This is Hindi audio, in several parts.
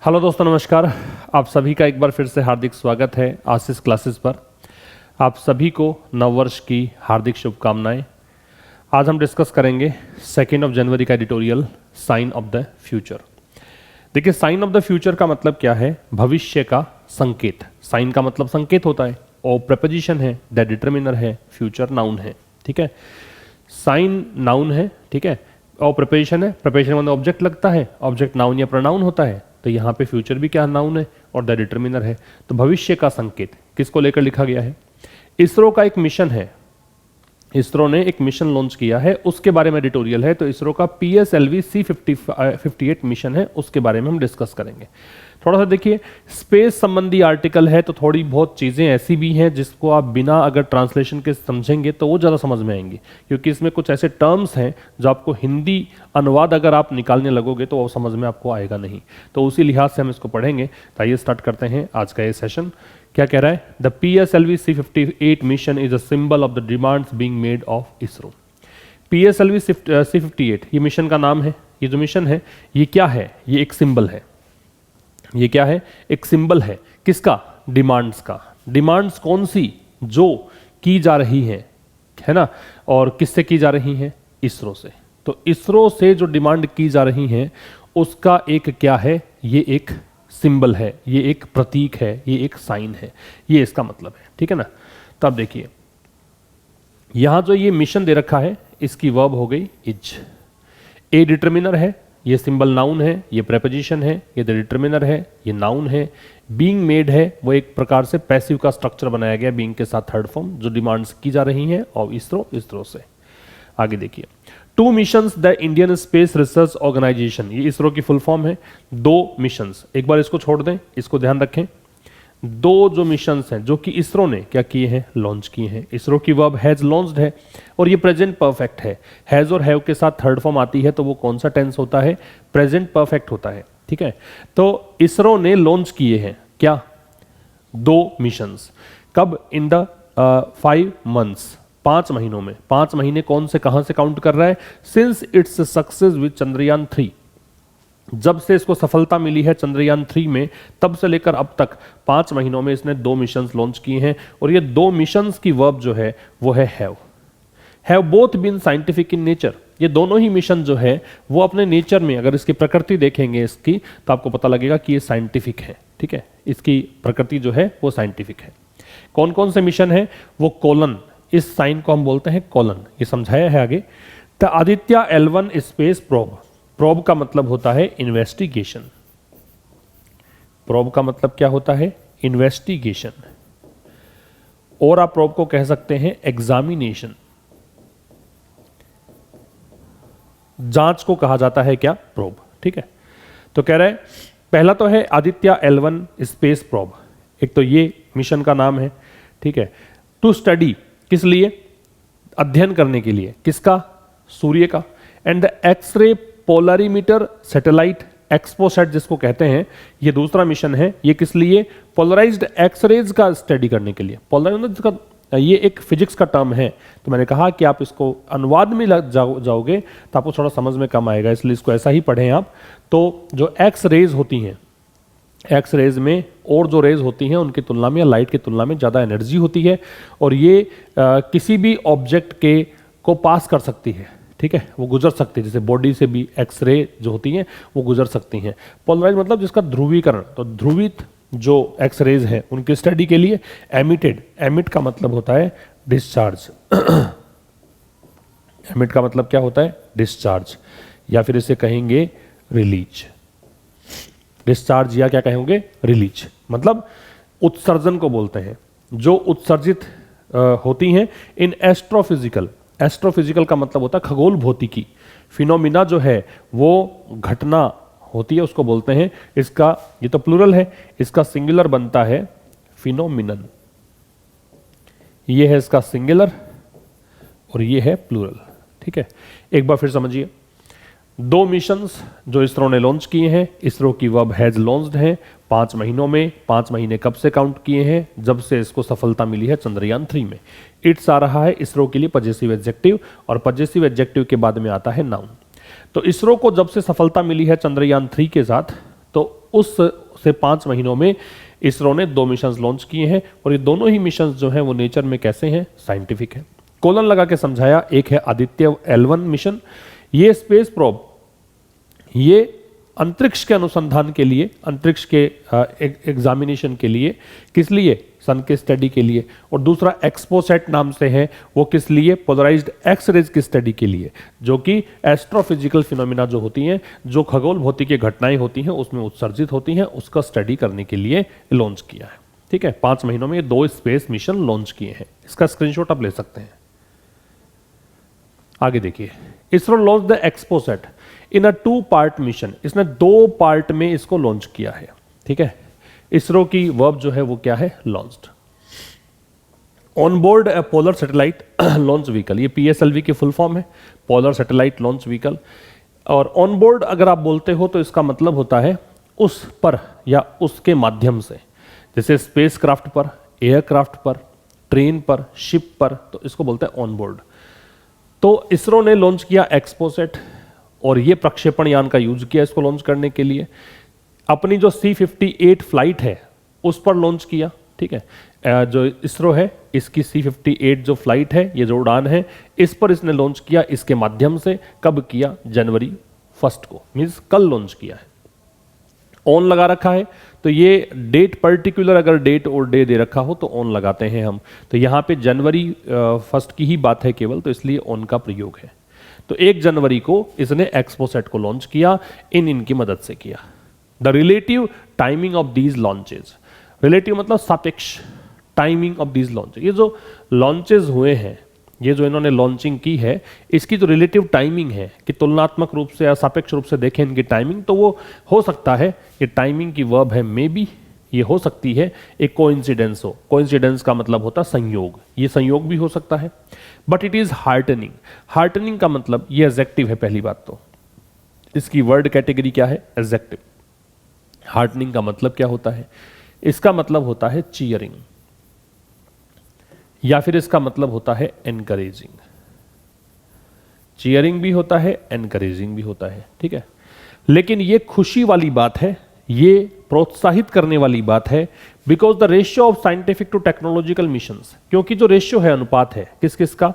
हेलो दोस्तों, नमस्कार। आप सभी का एक बार फिर से हार्दिक स्वागत है आशीष क्लासेस पर। आप सभी को नववर्ष की हार्दिक शुभकामनाएं। आज हम डिस्कस करेंगे 2 जनवरी का editorial sign of the future. देखिए, साइन ऑफ द फ्यूचर का मतलब क्या है? भविष्य का संकेत। साइन का मतलब संकेत होता है, और प्रपोजिशन है, द डिटरमिनर है, फ्यूचर नाउन है। ठीक है, साइन नाउन है, ठीक है, और प्रपोजिशन है। प्रपोजिशन मतलब ऑब्जेक्ट लगता है, ऑब्जेक्ट नाउन या प्रोनाउन होता है। तो यहाँ पे फ्यूचर भी क्या नाउन है और द डिटरमिनर है। तो भविष्य का संकेत किसको लेकर लिखा गया है? इसरो का एक मिशन है, इसरो ने एक मिशन लॉन्च किया है, उसके बारे में एडिटोरियल है। तो इसरो का PSLV C58 मिशन है, उसके बारे में हम डिस्कस करेंगे। थोड़ा सा देखिए, स्पेस संबंधी आर्टिकल है, तो थोड़ी बहुत चीज़ें ऐसी भी हैं जिसको आप बिना अगर ट्रांसलेशन के समझेंगे तो वो ज़्यादा समझ में आएंगी, क्योंकि इसमें कुछ ऐसे टर्म्स हैं जो आपको हिंदी अनुवाद अगर आप निकालने लगोगे तो वो समझ में आपको आएगा नहीं। तो उसी लिहाज से हम इसको पढ़ेंगे। तो आइए स्टार्ट करते हैं आज का ये सेशन। क्या कह रहा है? The PSLV C58 mission is a symbol of the demands being made of ISRO. PSLV C58 ये मिशन का नाम है। ये जो मिशन है ये क्या है? ये एक सिंबल है। ये क्या है? एक सिंबल है। किसका? डिमांड्स का। डिमांड्स कौन सी? जो की जा रही है ना? और किससे की जा रही है? इसरो से। तो इसरो से जो डिमांड की जा रही है उसका एक क्या है? ये एक सिंबल है, ये एक प्रतीक है, ये एक साइन है। ये इसका मतलब है, ठीक है ना? तो अब देखिए, यहां जो ये मिशन दे रखा है इसकी वर्ब हो गई इज। ए डिटरमिनर है, ये सिंबल नाउन है, ये प्रेपोजिशन है, ये द डिटरमिनर है, ये नाउन है। बीइंग मेड है, वो एक प्रकार से पैसिव का स्ट्रक्चर बनाया गया, बीइंग के साथ थर्ड फॉर्म, जो डिमांड्स की जा रही हैं और इसरो से। आगे देखिए, 2 missions the Indian space research organisation, ये इसरो की फुल फॉर्म है। 2 मिशंस, एक बार इसको छोड़ दें, इसको ध्यान रखें। 2 जो मिशंस हैं जो कि इसरो ने क्या किए हैं? लॉन्च किए हैं। इसरो की वर्ब हैज लॉन्च्ड है, और ये प्रेजेंट परफेक्ट है। हैज और हैव के साथ थर्ड फॉर्म आती है तो वो कौन सा टेंस होता है? प्रेजेंट परफेक्ट होता है, ठीक है। तो इसरो ने लॉन्च किए हैं क्या? 2 मिशंस। कब? इन द 5 मंथ्स, 5 महीनों में। 5 महीने कौन से कहां से काउंट कर रहा है? Since its success with Chandrayaan 3, जब से इसको सफलता मिली है चंद्रयान 3 में, तब से लेकर अब तक 5 महीनों में इसने 2 मिशंस लॉन्च किए हैं। और ये 2 मिशंस की वर्ब जो है वो है have both been scientific in nature. ये दोनों ही मिशन जो है वो अपने नेचर में, अगर इसकी प्रकृति देखेंगे इसकी, तो आपको पता लगेगा कि ये साइंटिफिक है, ठीक है। इसकी प्रकृति जो है वो साइंटिफिक है। कौन कौन से मिशन है? वो कोलन, इस साइन को हम बोलते हैं कोलन, ये समझाया है आगे। The Aditya L1 space probe. Probe का मतलब होता है इन्वेस्टिगेशन। प्रोब का मतलब क्या होता है? इन्वेस्टिगेशन। और आप प्रोब को कह सकते हैं एग्जामिनेशन। जांच को कहा जाता है क्या? प्रोब, ठीक है। तो कह रहे हैं पहला तो है आदित्य L1 स्पेस प्रोब, एक तो ये मिशन का नाम है, ठीक है। टू स्टडी, किस लिए? अध्ययन करने के लिए। किसका? सूर्य का। And the X-ray polarimeter satellite, XPoSat जिसको कहते हैं, ये दूसरा मिशन है। ये किस लिए? पोलराइज्ड एक्सरेज का स्टडी करने के लिए। पोलराइज्ड का ये एक फिजिक्स का टर्म है, तो मैंने कहा कि आप इसको अनुवाद में जाओगे तो आपको थोड़ा समझ में कम आएगा, इसलिए इसको ऐसा ही पढ़ें आप। तो जो एक्स रेज होती हैं, एक्स रेज में और जो रेज होती हैं उनकी तुलना में या लाइट की तुलना में ज़्यादा एनर्जी होती है, और ये किसी भी ऑब्जेक्ट के को पास कर सकती है, ठीक है, वो गुजर सकती है। जैसे बॉडी से भी एक्सरे जो होती हैं वो गुजर सकती हैं। पोलराइज मतलब जिसका ध्रुवीकरण, तो ध्रुवित जो एक्सरेज हैं उनकी स्टडी के लिए। एमिटेड, एमिट का मतलब होता है डिस्चार्ज। एमिट का मतलब क्या होता है? डिस्चार्ज, या फिर इसे कहेंगे रिलीज। डिस्चार्ज या क्या कहेंगे? रिलीज, मतलब उत्सर्जन को बोलते हैं, जो उत्सर्जित होती हैं। इन एस्ट्रोफिजिकल, एस्ट्रोफिजिकल का मतलब होता है खगोल भौतिकी। फिनोमिना जो है वो घटना होती है, उसको बोलते हैं। इसका, ये तो प्लूरल है, इसका सिंगुलर बनता है फिनोमिनन। ये है इसका सिंगुलर और ये है प्लूरल, ठीक है। एक बार फिर समझिए, 2 मिशंस जो इसरो ने लॉन्च किए हैं। इसरो की वर्ब हैज लॉन्च्ड है 5 महीनों में। 5 महीने कब से काउंट किए हैं? जब से इसको सफलता मिली है चंद्रयान 3 में। इट्स आ रहा है इसरो के लिए पजेसिव एडजेक्टिव, और पजेसिव एडजेक्टिव के बाद में आता है नाउन। तो इसरो को जब से सफलता मिली है चंद्रयान 3 के साथ, तो उस से 5 महीनों में इसरो ने 2 मिशन लॉन्च किए हैं और ये दोनों ही मिशन जो हैं वो नेचर में कैसे हैं, साइंटिफिक है। कोलन लगा के समझाया। एक है आदित्य L1 मिशन, ये स्पेस प्रोब, ये अंतरिक्ष के अनुसंधान के लिए, अंतरिक्ष के एग्जामिनेशन के लिए, किस लिए, सन के स्टडी के लिए। और दूसरा एक्सपोसेट नाम से है, वो किस लिए, पोलराइज्ड एक्स रेज की स्टडी के लिए, जो कि एस्ट्रोफिजिकल फिनोमिना जो होती हैं, जो खगोल भौतिकी घटनाएं होती हैं उसमें उत्सर्जित होती हैं, उसका स्टडी करने के लिए लॉन्च किया है। ठीक है, 5 महीनों में ये 2 स्पेस मिशन लॉन्च किए हैं। इसका स्क्रीनशॉट आप ले सकते हैं। आगे देखिए, ISRO launch the XPoSat in a two part mission. इसने 2 पार्ट में इसको लॉन्च किया है। ठीक है, इसरो की वर्ब जो है वो क्या है, launched. On board A polar satellite launch vehicle, ये PSLV की फुल फॉर्म है, पोलर सैटेलाइट लॉन्च व्हीकल। और ऑन बोर्ड अगर आप बोलते हो तो इसका मतलब होता है उस पर या उसके माध्यम से, जैसे स्पेस क्राफ्ट पर, एयरक्राफ्ट पर, ट्रेन पर, शिप पर, तो इसको बोलते हैं ऑन बोर्ड। तो इसरो ने लॉन्च किया एक्सपोसेट और ये प्रक्षेपण यान का यूज किया इसको लॉन्च करने के लिए। अपनी जो C-58 फ्लाइट है उस पर लॉन्च किया। ठीक है, जो इसरो है इसकी C-58 जो फ्लाइट है, ये जो उड़ान है, इस पर इसने लॉन्च किया, इसके माध्यम से। कब किया, जनवरी 1 को, मीन्स कल लॉन्च किया है। ऑन लगा रखा है, तो ये डेट पर्टिकुलर अगर डेट और डे दे रखा हो तो ऑन लगाते हैं हम। तो यहाँ पे जनवरी 1 की ही बात है केवल, तो इसलिए ऑन का प्रयोग है। तो 1 जनवरी को इसने एक्सपोसेट को लॉन्च किया, इनकी मदद से किया। The relative timing of these launches, relative मतलब सापेक्ष, टाइमिंग ऑफ दीज लॉन्चेज, ये जो लॉन्चेज हुए हैं, ये जो इन्होंने लॉन्चिंग की है, इसकी जो रिलेटिव टाइमिंग है कि तुलनात्मक रूप से या सापेक्ष रूप से देखें इनकी टाइमिंग, तो वो हो सकता है, ये टाइमिंग की वर्ब है मे बी, ये हो सकती है एक कोइंसिडेंस हो। कोइंसिडेंस का मतलब होता है संयोग, ये संयोग भी हो सकता है। But it is heartening, heartening का मतलब ये एडजेक्टिव है। पहली बात तो इसकी वर्ड कैटेगरी क्या है, एडजेक्टिव। हार्टनिंग का मतलब क्या होता है, इसका मतलब होता है चीयरिंग, या फिर इसका मतलब होता है एनकरेजिंग। चीयरिंग भी होता है, एनकरेजिंग भी होता है। ठीक है, लेकिन ये खुशी वाली बात है, ये प्रोत्साहित करने वाली बात है। Because the ratio of scientific to technological missions, क्योंकि जो रेशियो है, अनुपात है, किस किस का,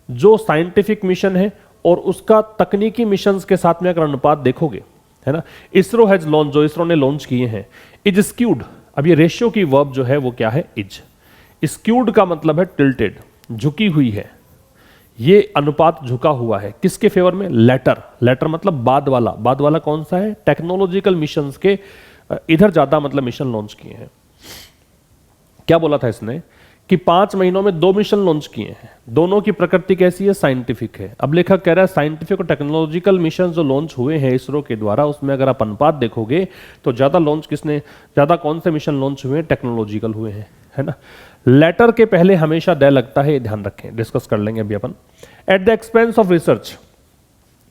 जो साइंटिफिक मिशन है और उसका तकनीकी मिशंस के साथ में अगर अनुपात देखोगे, है ना, इसरो हैज लॉन्च, जो इसरो ने लॉन्च किए हैं, इज स्क्यूड। अब ये रेशियो की वर्ब जो है वो क्या है, इज। स्क्यूड का मतलब है टिल्टेड, झुकी हुई है। ये अनुपात झुका हुआ है किसके फेवर में, लेटर। लेटर मतलब बाद वाला। बाद वाला कौन सा है, टेक्नोलॉजिकल मिशंस के इधर ज्यादा मतलब मिशन लॉन्च किए हैं। क्या बोला था इसने कि 5 महीनों में 2 मिशन लॉन्च किए हैं, दोनों की प्रकृति कैसी है, साइंटिफिक है। अब लेखक कह रहा है साइंटिफिक और टेक्नोलॉजिकल मिशन जो लॉन्च हुए हैं इसरो के द्वारा, उसमें अगर आप अनुपात देखोगे तो ज्यादा लॉन्च किसने, ज्यादा कौन से मिशन लॉन्च हुए हैं, टेक्नोलॉजिकल हुए हैं, है ना। लेटर के पहले हमेशा दे लगता है, ध्यान रखें, डिस्कस कर लेंगे अभी अपन। At the expense of research,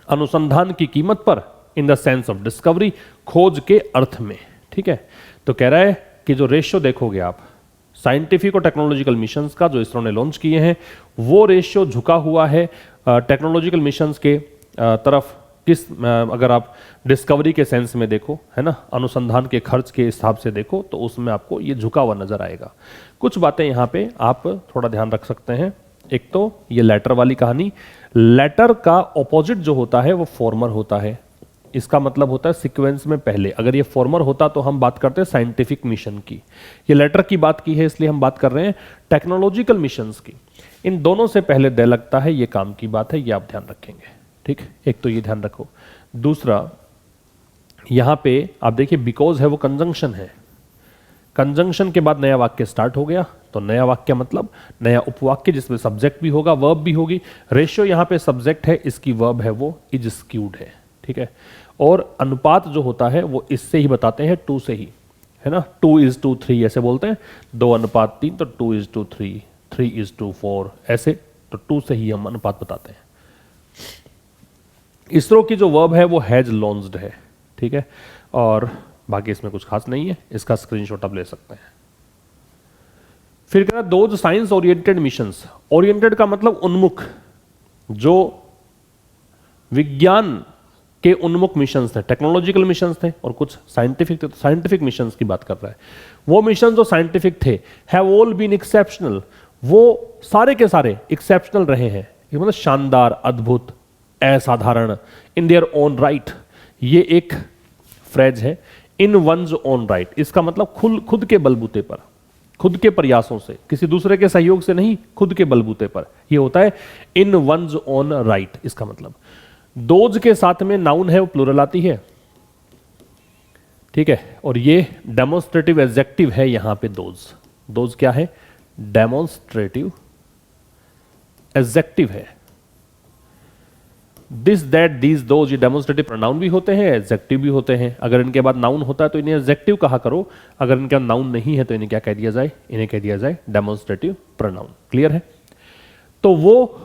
अनुसंधान की कीमत पर, in the sense of discovery, खोज के अर्थ में। ठीक है, तो कह रहा है कि जो रेशियो देखोगे आप साइंटिफिक और टेक्नोलॉजिकल मिशंस का जो इसरो ने लॉन्च किए हैं, वो रेशियो झुका हुआ है टेक्नोलॉजिकल मिशंस के तरफ। किस, अगर आप डिस्कवरी के सेंस में देखो, है ना, अनुसंधान के खर्च के हिसाब से देखो, तो उसमें आपको ये झुका हुआ नजर आएगा। कुछ बातें यहाँ पे आप थोड़ा ध्यान रख सकते हैं। एक तो ये लेटर वाली कहानी, लेटर का ऑपोजिट जो होता है वो फॉर्मर होता है। इसका मतलब होता है सीक्वेंस में पहले। अगर ये फॉर्मर होता तो हम बात करते हैं साइंटिफिक मिशन की, ये लेटर की बात की है इसलिए हम बात कर रहे हैं टेक्नोलॉजिकल मिशंस की। इन दोनों से पहले दे लगता है, ये काम की बात है, ये आप ध्यान रखेंगे। ठीक, एक तो ये ध्यान रखो। दूसरा, यहां पे आप देखिए बिकॉज है वो कंजंक्शन है, कंजंक्शन के बाद नया वाक्य स्टार्ट हो गया, तो नया वाक्य मतलब नया उपवाक्य जिसमें सब्जेक्ट भी होगा, वर्ब भी होगी। रेशियो यहां पे सब्जेक्ट है, इसकी वर्ब है वो इज स्क्यूड है। ठीक है, और अनुपात जो होता है वो इससे ही बताते हैं, 2 से ही, है ना। 2:3 ऐसे बोलते हैं, 2:3, तो 2:3, 3:4 ऐसे, तो 2 से ही हम अनुपात बताते हैं। इसरो की जो वर्ब है वो हैज लॉन्च्ड है। ठीक है, और बाकी इसमें कुछ खास नहीं है, इसका स्क्रीनशॉट आप ले सकते हैं। फिर कहना those science oriented missions, oriented का मतलब उन्मुख, जो विज्ञान के उन्मुख मिशंस थे, टेक्नोलॉजिकल मिशंस थे और कुछ साइंटिफिक थे। तो साइंटिफिक मिशंस की बात कर रहा है। वो मिशन जो साइंटिफिक थे हैव ऑल बीन एक्सेप्शनल, वो सारे के सारे एक्सेप्शनल रहे हैं, ये मतलब शानदार, अद्भुत, असाधारण, इन देयर ओन राइट। ये एक फ्रेज है, इन वंस ओन राइट। इसका मतलब खुद के बलबूते पर, खुद के प्रयासों से, किसी दूसरे के सहयोग से नहीं, खुद के बलबूते पर। ये होता है इन वंस ओन राइट। इसका मतलब दोज के साथ में नाउन है वो प्लूरल आती है, ठीक है, और ये डेमोन्स्ट्रेटिव एडजेक्टिव है यहां पे दोज। दोज क्या है? डेमोन्स्ट्रेटिव एडजेक्टिव है। दिस, दैट, दीज, दोज, ये डेमोन्स्ट्रेटिव प्रोनाउन भी होते हैं, एडजेक्टिव भी होते हैं। अगर इनके बाद नाउन होता है तो इन्हें एडजेक्टिव कहा करो, अगर इनका नाउन नहीं है तो इन्हें क्या कह दिया जाए? इन्हें कह दिया जाए डेमोन्स्ट्रेटिव प्रोनाउन। क्लियर है? तो वो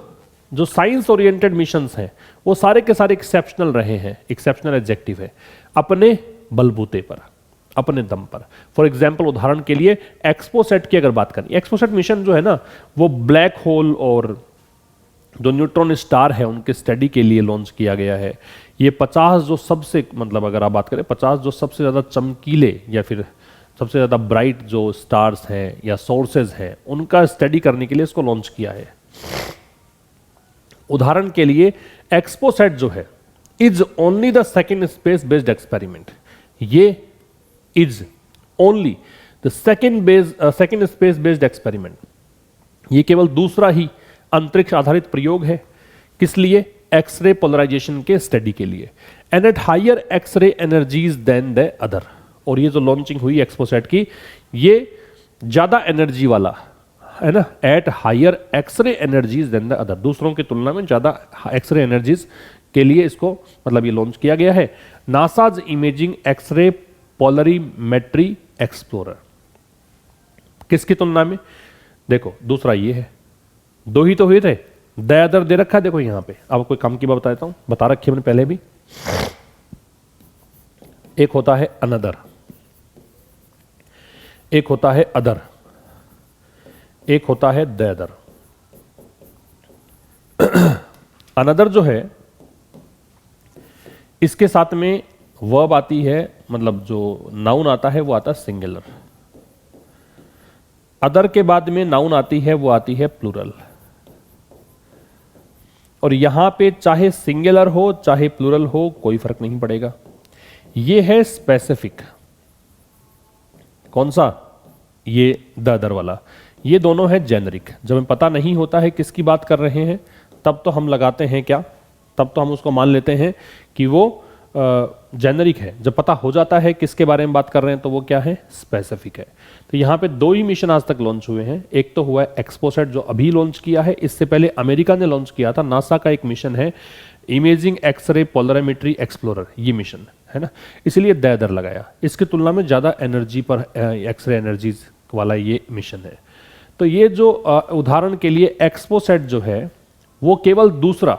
जो साइंस ओरिएंटेड मिशंस हैं वो सारे के सारे एक्सेप्शनल रहे हैं। एक्सेप्शनल एडजेक्टिव है, अपने बलबूते पर, अपने दम पर। फॉर एग्जाम्पल, उदाहरण के लिए एक्सपोसेट की अगर बात करें, एक्सपोसेट मिशन जो है ना वो ब्लैक होल और जो न्यूट्रॉन स्टार है उनके स्टडी के लिए लॉन्च किया गया है। ये 50 जो सबसे, मतलब अगर आप बात करें 50 जो सबसे ज़्यादा चमकीले या फिर सबसे ज़्यादा ब्राइट जो स्टार्स हैं या सोर्सेज हैं उनका स्टडी करने के लिए इसको लॉन्च किया है। उदाहरण के लिए एक्सपोसेट जो है is only the second space based experiment. ये is only the second space based experiment, ये केवल दूसरा ही अंतरिक्ष आधारित प्रयोग है। किस लिए? एक्सरे पोलराइजेशन के स्टडी के लिए। And at higher X-ray energies than the other. और ये जो लॉन्चिंग हुई एक्सपोसेट की, ये ज्यादा एनर्जी वाला है ना, at higher X-ray energies than the other, दूसरों की तुलना में ज्यादा एक्सरे एनर्जीज के लिए इसको मतलब ये लॉन्च किया गया है। NASA's imaging X-ray polarimetry explorer, किसकी तुलना में? देखो दूसरा ये है, दो ही तो हुए थे, द अदर दे रखा है देखो यहां पे। अब कोई काम की बात बताता हूं, बता रखी है मैंने पहले भी। एक होता है अनदर, एक होता है अदर, एक होता है द अदर। अनदर जो है इसके साथ में वर्ब आती है, मतलब जो नाउन आता है वो आता है सिंगुलर। अदर के बाद में नाउन आती है वो आती है प्लूरल। और यहां पे चाहे सिंगुलर हो चाहे प्लूरल हो कोई फर्क नहीं पड़ेगा। ये है स्पेसिफिक। कौन सा? ये द अदर वाला। ये दोनों है जेनरिक। जब हमें पता नहीं होता है किसकी बात कर रहे हैं तब तो हम लगाते हैं क्या, तब तो हम उसको मान लेते हैं कि वो जेनरिक है। जब पता हो जाता है किसके बारे में बात कर रहे हैं तो वो क्या है? स्पेसिफिक है। तो यहाँ पे दो ही मिशन आज तक लॉन्च हुए हैं। एक तो हुआ है एक्सपोसेट जो अभी लॉन्च किया है, इससे पहले अमेरिका ने लॉन्च किया था। नासा का एक मिशन है इमेजिंग एक्सरे पोलरीमेट्री एक्सप्लोरर, ये मिशन है ना, इसलिए द अदर लगाया। इसकी तुलना में ज्यादा एनर्जी पर एक्सरे एनर्जीज वाला ये मिशन है। तो ये जो उदाहरण के लिए एक्सपोसेट जो है वो केवल दूसरा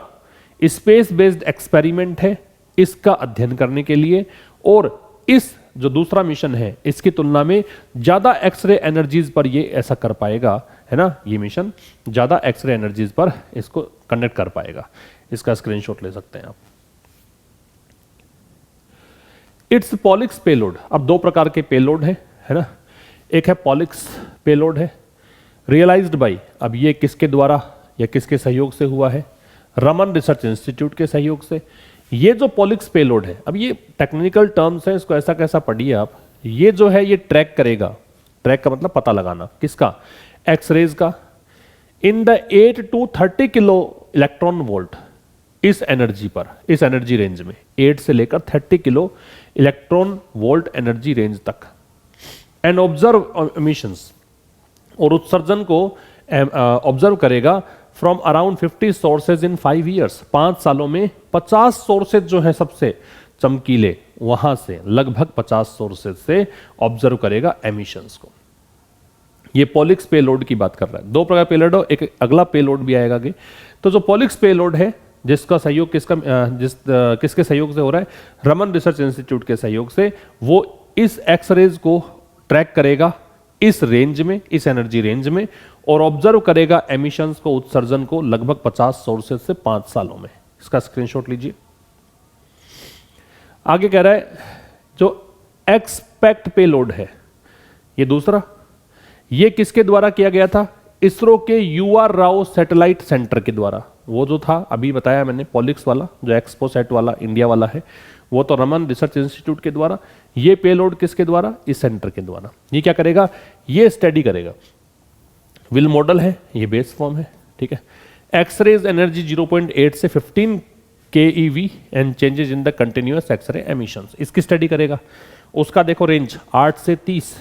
स्पेस बेस्ड एक्सपेरिमेंट है इसका अध्ययन करने के लिए, और इस जो दूसरा मिशन है इसकी तुलना में ज्यादा एक्सरे एनर्जीज पर ये ऐसा कर पाएगा, है ना। ये मिशन ज्यादा एक्सरे एनर्जीज पर इसको कंडक्ट कर पाएगा। इसका स्क्रीनशॉट ले सकते हैं आप। It's पॉलिक्स payload. अब दो प्रकार के पेलोड है ना। एक है पॉलिक्स पेलोड है, रियलाइज्ड बाय, अब ये किसके द्वारा या किसके सहयोग से हुआ है? रमन रिसर्च इंस्टीट्यूट के सहयोग से। ये जो पॉलिक्स पेलोड है, अब ये टेक्निकल टर्म्स है, इसको ऐसा कैसा पढ़िए आप। ये जो है ये ट्रैक करेगा, ट्रैक का मतलब पता लगाना, किसका? एक्सरेज का, in the 8 to 30 kilo electron volt, इस एनर्जी पर, इस एनर्जी रेंज में 8 से लेकर 30 kilo electron volt energy range तक। एंड ऑब्जर्व एमिशंस, और उत्सर्जन को ऑब्जर्व करेगा from around 50 sources in 5 years. 5 सालों में 50 सोर्सेज जो है सबसे चमकीले, वहां से लगभग 50 सोर्सेज से ऑब्जर्व करेगा एमिशंस को। ये पॉलिक्स पेलोड की बात कर रहा है। दो प्रकार पेलोड हो, एक अगला पेलोड भी आएगा आगे। तो जो पॉलिक्स पेलोड है जिसका सहयोग किसके सहयोग से हो रहा है? रमन रिसर्च इंस्टीट्यूट के सहयोग से। वो इस एक्सरेज को ट्रैक करेगा इस रेंज में, इस एनर्जी रेंज में, और ऑब्जर्व करेगा एमिशंस को, उत्सर्जन को, लगभग 50 सोर्सेज से 5 सालों में। इसका स्क्रीनशॉट लीजिए। आगे कह रहा है जो एक्सपेक्ट पेलोड है, ये दूसरा, ये किसके द्वारा किया गया था? इसरो के UR राव सैटेलाइट सेंटर के द्वारा। वो जो था अभी बताया मैंने पॉलिक्स वाला, जो एक्सपोसैट वाला इंडिया वाला है, वो तो रमन रिसर्च इंस्टीट्यूट के द्वारा। ये पेलोड किसके द्वारा? इस सेंटर के द्वारा। ये क्या करेगा? ये स्टडी करेगा। विल मॉडल है, ये बेस फॉर्म है, ठीक है। एक्सरेज एनर्जी 0.8 से 15 keV and changes in the continuous X-ray emissions, इसकी स्टडी करेगा। उसका देखो रेंज 8 से 30,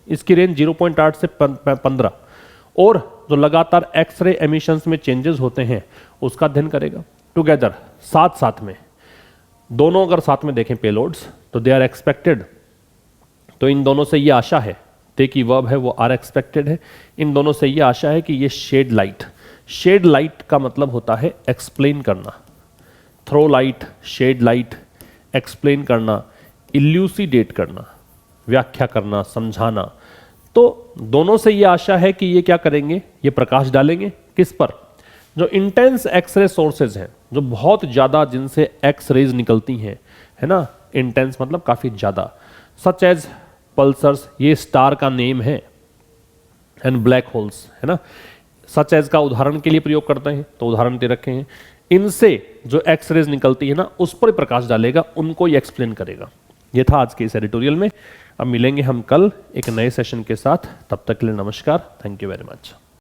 इसकी रेंज 0.8 से 15, और जो लगातार एक्सरे एमिशंस में चेंजेस होते हैं उसका अध्ययन करेगा। टुगेदर, साथ साथ में, दोनों अगर साथ में देखें पेलोड्स तो दे आर एक्सपेक्टेड, तो इन दोनों से ये आशा है, ते की वर्ब है वो आर एक्सपेक्टेड है, इन दोनों से ये आशा है कि ये शेड लाइट, शेड लाइट का मतलब होता है एक्सप्लेन करना, throw light, shed light, explain करना, इल्यूसिडेट करना, व्याख्या करना, समझाना। तो दोनों से ये आशा है कि ये क्या करेंगे? ये प्रकाश डालेंगे किस पर? जो इंटेंस एक्सरे सोर्सेज हैं, जो बहुत ज़्यादा जिनसे एक्स रेज निकलती हैं, है ना, इंटेंस मतलब काफ़ी ज़्यादा, सच एज पल्सर्स, ये स्टार का नेम है, एंड ब्लैक होल्स, है ना, सच एज का उदाहरण के लिए प्रयोग करते हैं, तो उदाहरण दे रखे हैं। इनसे जो एक्स रेज निकलती है ना, उस पर प्रकाश डालेगा, उनको ये एक्सप्लेन करेगा। ये था आज के इस एडिटोरियल में। अब मिलेंगे हम कल एक नए सेशन के साथ, तब तक के लिए नमस्कार, थैंक यू वेरी मच।